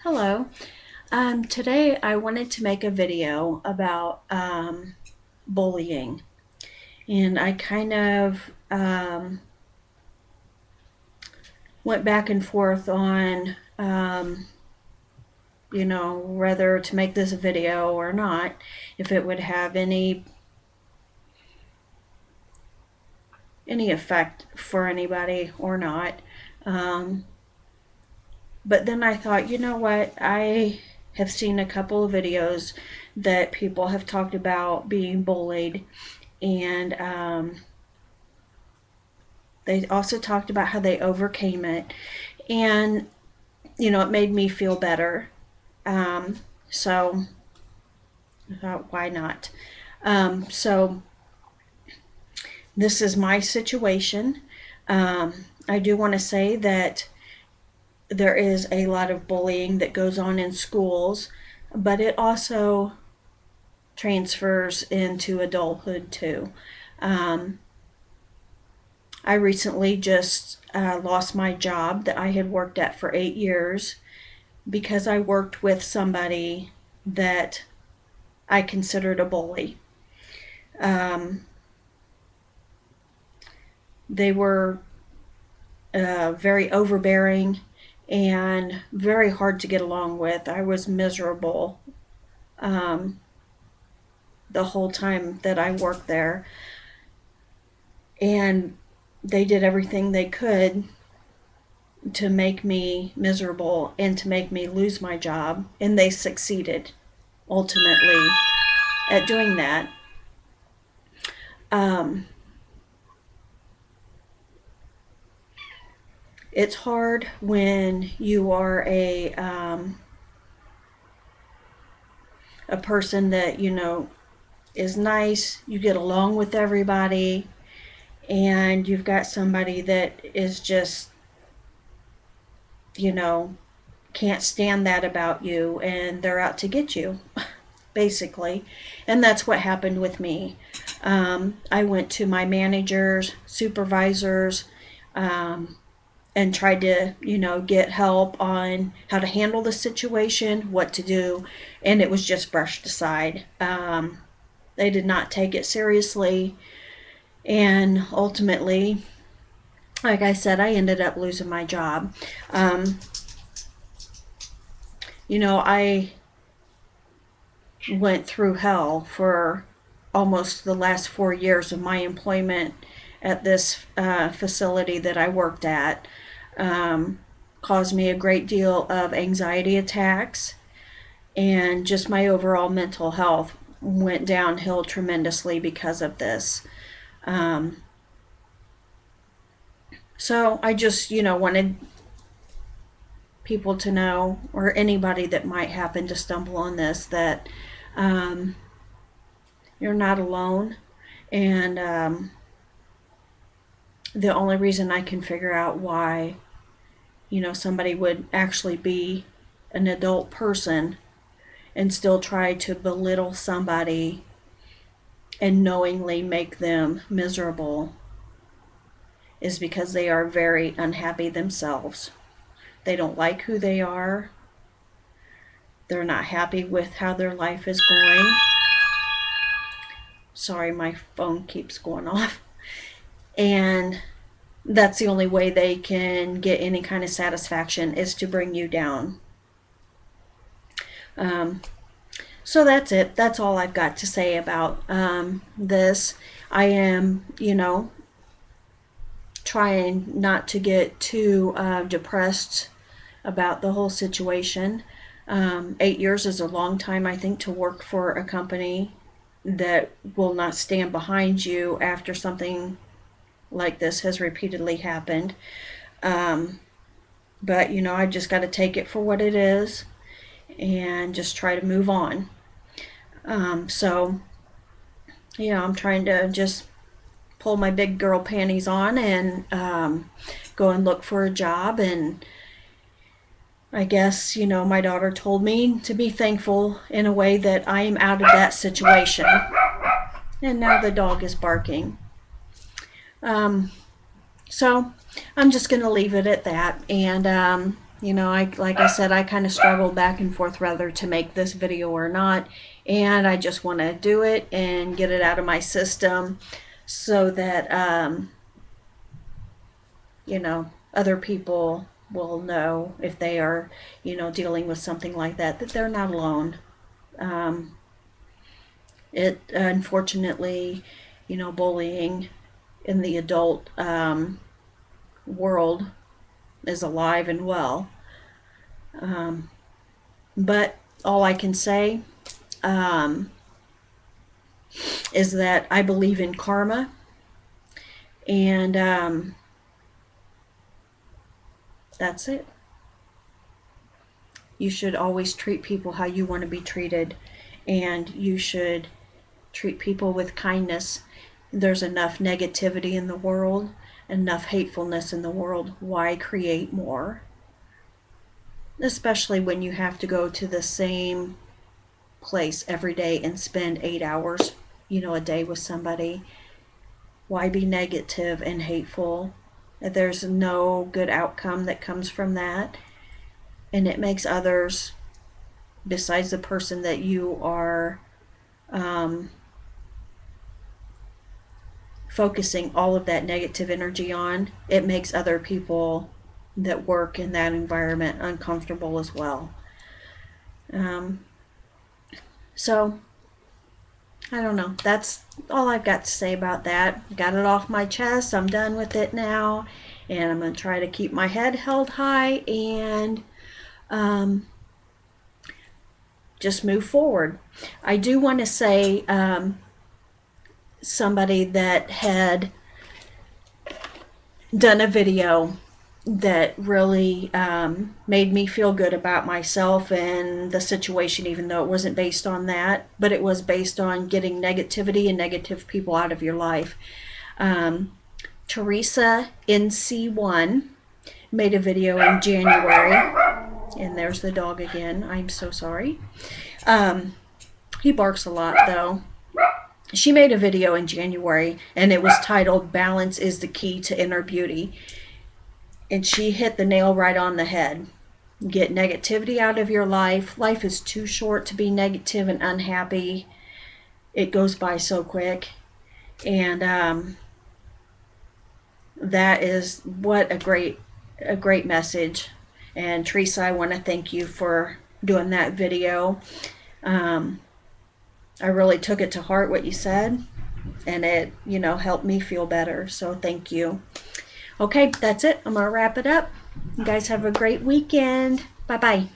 Hello. Today I wanted to make a video about bullying. And I kind of went back and forth on, whether to make this a video or not, if it would have any effect for anybody or not. Um, but then I thought, you know what? I have seen a couple of videos that people have talked about being bullied, and they also talked about how they overcame it, and it made me feel better. Um, so I thought, why not? So this is my situation. I do want to say that there is a lot of bullying that goes on in schools, but it also transfers into adulthood too. Um, I recently just lost my job that I had worked at for 8 years because I worked with somebody that I considered a bully. Um, they were very overbearing and very hard to get along with. I was miserable um, the whole time that I worked there, and they did everything they could to make me miserable and to make me lose my job, and they succeeded ultimately at doing that. Um, it's hard when you are a person that is nice, you get along with everybody, and you've got somebody that is just you know can't stand that about you, and they're out to get you, basically. And that's what happened with me. I went to my managers, supervisors, um, and tried to, get help on how to handle the situation, what to do, and it was just brushed aside. They did not take it seriously, and ultimately, like I said, I ended up losing my job. Um, I went through hell for almost the last 4 years of my employment at this facility that I worked at. Um, Caused me a great deal of anxiety attacks, and just my overall mental health went downhill tremendously because of this. Um, so I just, wanted people to know, or anybody that might happen to stumble on this, that um, you're not alone. And the only reason I can figure out why, somebody would actually be an adult person and still try to belittle somebody and knowingly make them miserable is because they are very unhappy themselves. They don't like who they are. They're not happy with how their life is going. Sorry, my phone keeps going off. And that's the only way they can get any kind of satisfaction, is to bring you down. Um, so that's it. That's all I've got to say about this. I am, trying not to get too depressed about the whole situation. 8 years is a long time, I think, to work for a company that will not stand behind you after something like this has repeatedly happened. Um, but, I just got to take it for what it is and just try to move on. So, I'm trying to just pull my big girl panties on and go and look for a job. And I guess, my daughter told me to be thankful in a way that I am out of that situation. And now the dog is barking. So I'm just going to leave it at that. And You know, like I said, I kind of struggled back and forth whether to make this video or not, and I just want to do it and get it out of my system so that you know, other people will know if they are, you know, dealing with something like that, that they're not alone. Um, it unfortunately, you know, bullying in the adult world is alive and well. Um, but all I can say um, is that I believe in karma, and that's it. You should always treat people how you want to be treated, and you should treat people with kindness. There's enough negativity in the world, enough hatefulness in the world. Why create more? Especially when you have to go to the same place every day and spend 8 hours, you know, a day with somebody. Why be negative and hateful? There's no good outcome that comes from that, and it makes others, besides the person that you are focusing all of that negative energy on, it makes other people that work in that environment uncomfortable as well. Um, so, I don't know. That's all I've got to say about that. Got it off my chest. I'm done with it now. And I'm going to try to keep my head held high and just move forward. I do want to say somebody that had done a video that really made me feel good about myself and the situation, even though it wasn't based on that, but it was based on getting negativity and negative people out of your life. Teresa NC1 made a video in January, and there's the dog again. I'm so sorry. He barks a lot though. She made a video in January, and it was titled "Balance is the Key to Inner Beauty." And she hit the nail right on the head. Get negativity out of your life. Life is too short to be negative and unhappy. It goes by so quick. And that is what a great message. And Teresa, I want to thank you for doing that video. I really took it to heart what you said, and it, you know, helped me feel better. So thank you. Okay, that's it. I'm going to wrap it up. You guys have a great weekend. Bye-bye.